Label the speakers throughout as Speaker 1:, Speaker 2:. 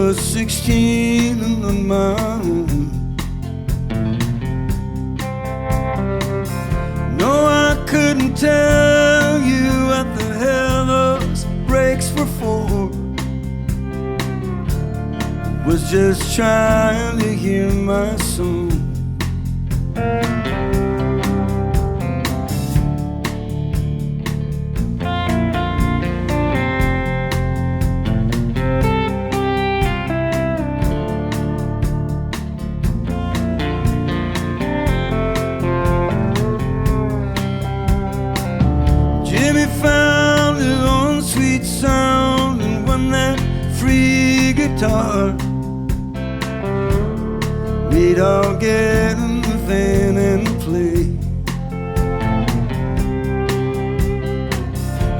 Speaker 1: was 16 and on my own. No, I couldn't tell you what the hell those brakes were for. I was just trying to hear my song. Found his own sweet sound and won that free guitar. We'd all get in the van and play.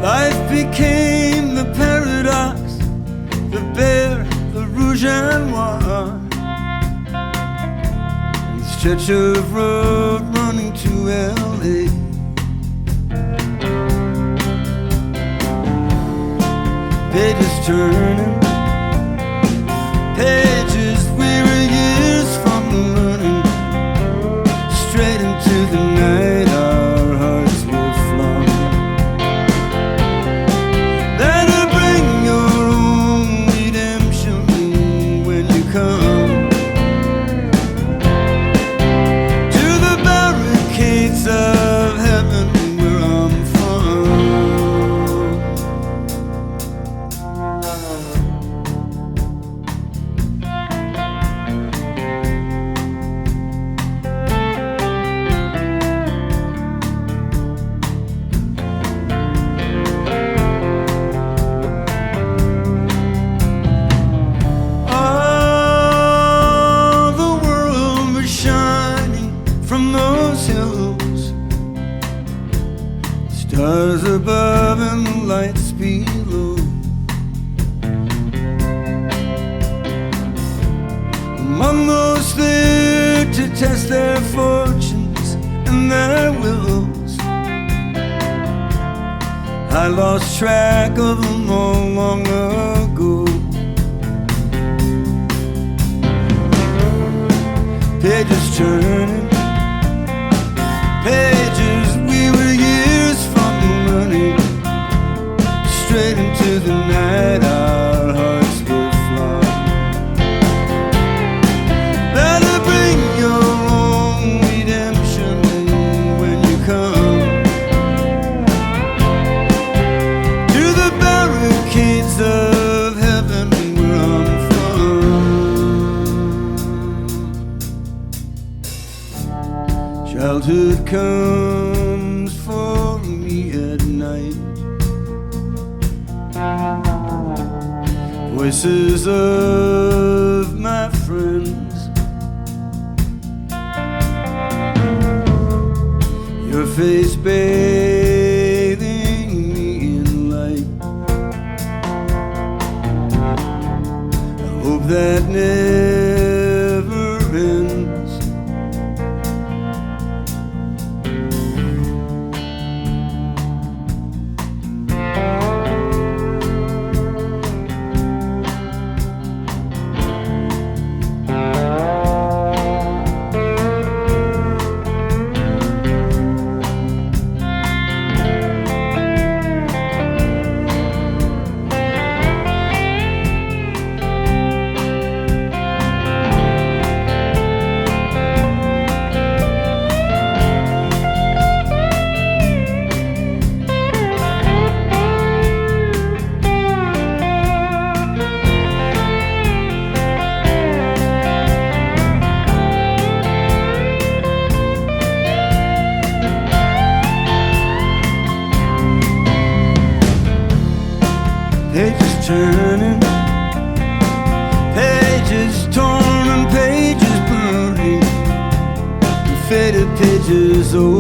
Speaker 1: Life became the paradox, the bear, the rouge and noir, and the stretch of road running to LA. Pages turning, pages we were years from learning. Straight into the night our hearts will fly. That'll bring your own redemption when you come to the barricades of heaven where I'm from. Stars above and the lights below. Among those there to test their fortunes and their wills, I lost track of them all long ago. Pages turning, pages we were years from learning. Straight into the night our hearts will fly. That'll bring your own redemption when you come to the barricades of heaven where I'm from. Childhood comes for me at night. Voices of my friends, your face bathing me in light. I hope that never ends. Pages turning, pages torn and pages burning, and faded pages over.